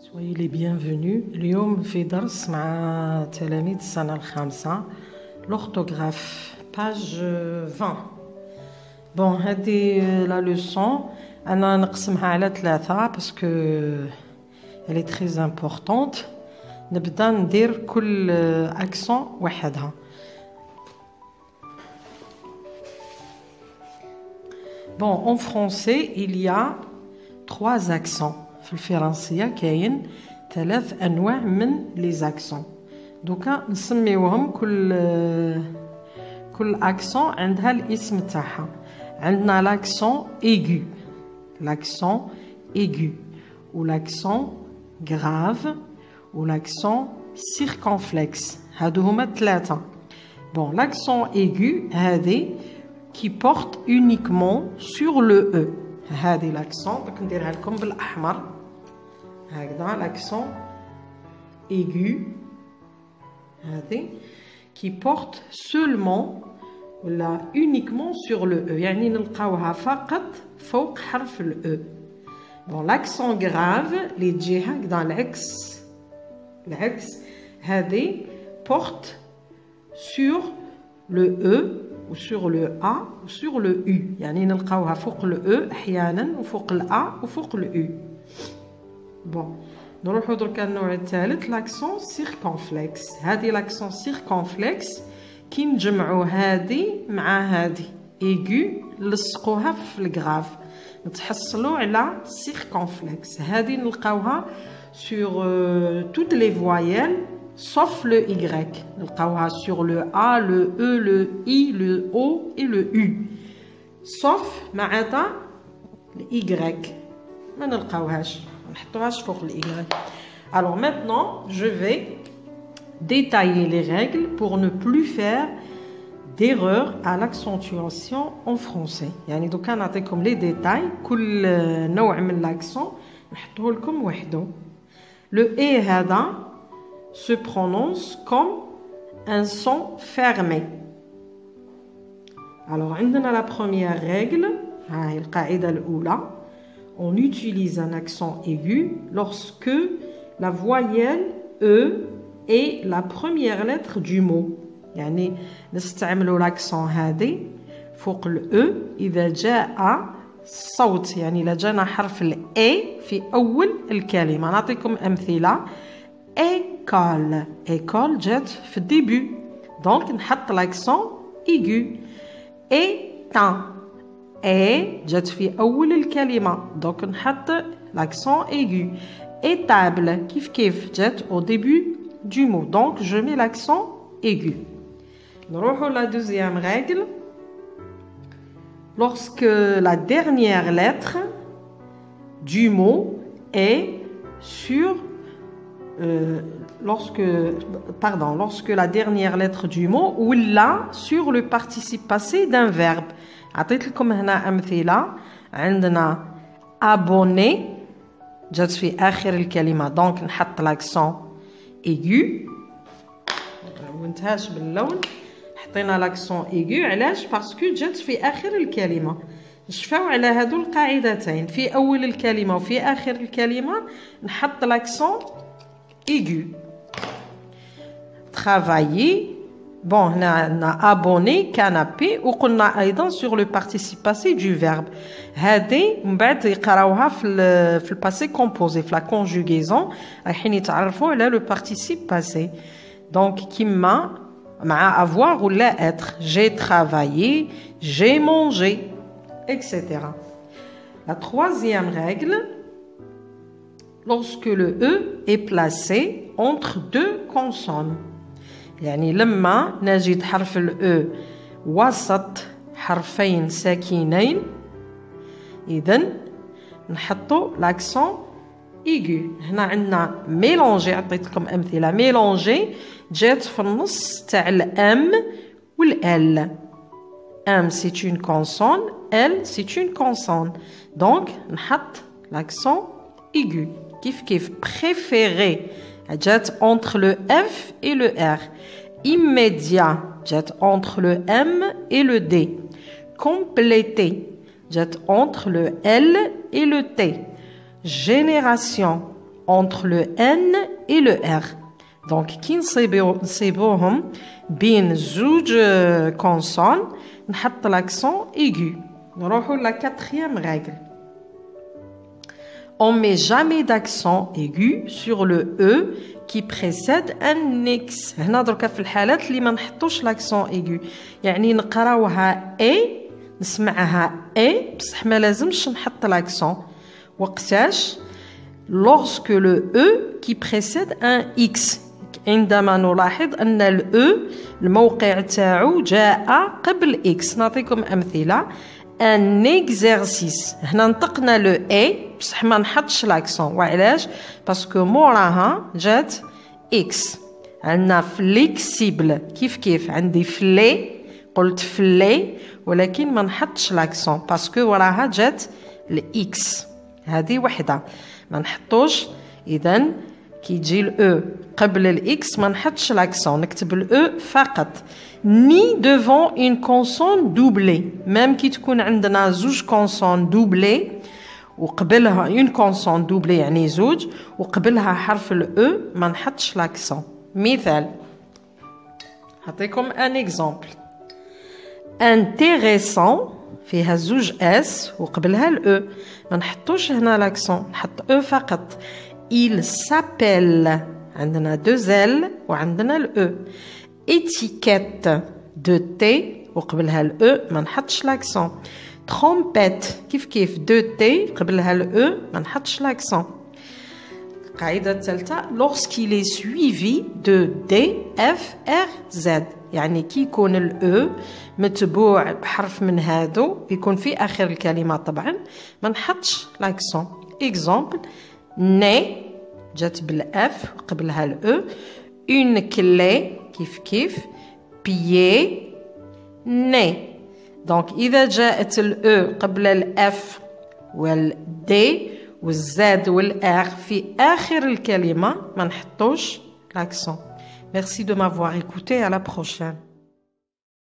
Soyez les bienvenus. اليوم في درس مع تلاميذ السنة الخامسة l'orthographe page 20. Bon, هذه la leçon أنا نقسمها على 3 parce que elle est très importante. نبدأ ندير كل accent وحدها. Bon, en français, il y a 3 accents. في الفرنسية كاين 3 أنواع من لي زاكسون. دوكا نسميوهم كل اكسون عندها الاسم تاعها. عندنا لاكسون ايغو، لاكسون ايغو، ولاكسون غراف، ولاكسون سيركونفلكس. هادو هما 3. بون لاكسون ايغو هذه qui porte uniquement sur le e. هذه لاكسون دوك نديرها لكم بالاحمر هكذا. لاكسون ايغو هذه qui porte seulement ولا uniquement sur le e، يعني نلقاوها فقط فوق حرف ال e. bon l'accent grave اللي تجي هكذا العكس هذه porte sur le e ou sur le a ou sur le u، يعني نلقاوها فوق ال e احيانا وفوق ال a وفوق ال u. bon نروحو دركا النوع الثالث لاكسون سيركونفلكس. هذه لاكسون سيركونفلكس كي نجمعوا هذه مع هذه ايغو نلصقوها في الغراف نتحصلوا على سيركونفلكس. هذه نلقاوها sur toutes les voyelles sauf le y. نلقاوها sur le a, le e, le i, le o et le u sauf ما عدا ال y ما نلقاوهاش، ما نحطوهاش فوق ال y. alors maintenant je vais détailler les règles pour ne plus faire d'erreur à l'accentuation en français. يعني دوكا نعطيكم لي ديتاي كل نوع من l'accent نحطوه لكم وحده. le e هذا se prononce comme un son fermé. alors عندنا la première règle، هاي القاعدة الأولى. on utilise un accent aigu lorsque la voyelle e est la première lettre du mot. يعني نستعملوا l'accent هذه فوق ال e إذا جاء صوت، يعني إذا جانا حرف ال e في أول الكلمة. نعطيكم أمثلة. école، école جات في الديبي دونك نحط l'accent aigu. éteint، اي جات في اول الكلمه دونك نحط l'accent aigu. étable كيف جات au début du mot donc je mets l'accent aigu. نروحوا la deuxième règle. lorsque la dernière lettre du mot est sur lorsque la dernière lettre du mot ou là sur le participe passé d'un verbe. عطيت لكم هنا أمثلة. عندنا abonné جات في آخر الكلمة دونك نحط l'accent aigu. مونتهاش باللون، حطينا l'accent aigu علاش؟ باسكو جات في آخر الكلمة. نشفاو على هادو القاعدتين، في أول الكلمة وفي آخر الكلمة نحط l'accent aigu. travailler. bon هنا عندنا abonné canapé وقلنا أيضا sur le participe passé du verbe. هذه من بعد يقراوها في الباسي كومبوزي في لا conjugaison رايحين يتعرفوا على le participe passé. donc كيما مع avoir ولا être. j'ai travaillé, j'ai mangé, etc. la troisième règle. lorsque le e est placé entre 2 consonnes، يعني لما نجد حرف ال e وسط حرفين ساكنين إذن نحطو l'accent aigu. هنا عندنا ميلونجي، عطيتكم أمثلة. ميلونجي جات في النص تاع الام والال. m c'est une consonne، l c'est une consonne donc نحط l'accent aigu. كيف préféré جات entre le F et le R. immédiat جات entre le M et le D. compléter جات entre le L et le T. génération entre le N et le R. Donc, كي نصيبوهم بين زوج consonnes, نحط l'accent aigu. نروحوا la 4e règle. On ne met jamais d'accent aigu sur le E qui précède un X. هنا دركا في الحالات اللي ما نحطوش l'accent aigu. يعني نقراوها A, نسمعها A, بصح ما لازمش نحط l'accent. وقتاش؟ Lorsque le E qui précède un X. عندما نلاحظ أن ال E الموقع تاعو جاء قبل X. نعطيكم أمثلة. Un exercice. هنا نطقنا لو A بصح ما نحطش l'accent. وعلاش؟ باسكو موراها جات X. عندنا flexible. كيف عندي فلي، قلت فلي، ولكن ما نحطش l'accent باسكو وراها جات الإكس. هذه وحدة ما نحطوش. إذا كي يجي الأو قبل الإكس ما نحطش l'accent، نكتب الأو فقط. ni devant une consonne doublée. même كي تكون عندنا زوج consonne doublée وقبلها une consonne doublée يعني زوج وقبلها حرف الأو ما نحطش l'accent. مثال أعطيكم un exemple. intéressant فيها زوج اس وقبلها الأو ما نحطوش هنا l'accent، نحط أو فقط. il s'appelle عندنا دو زل وعندنا الأو. étiquette de thé وقبلها الأو ما نحطش l'accent. trompette كيف دو تي قبلها الأو ما نحطش l'accent. القاعدة الثالثة lorsqu'il est suivi de D, F, R, Z. يعني كي يكون الأو متبوع بحرف من هادو يكون في آخر الكلمة طبعا ما نحطش l'accent. exemple ني جات بالأف وقبلها الأو. une clé كيف pied ني. دونك إذا جاءت الأو قبل الأف والدي والزاد والآر في آخر الكلمة ما نحطوش l'accent. Merci de m'avoir écouté. À la prochaine.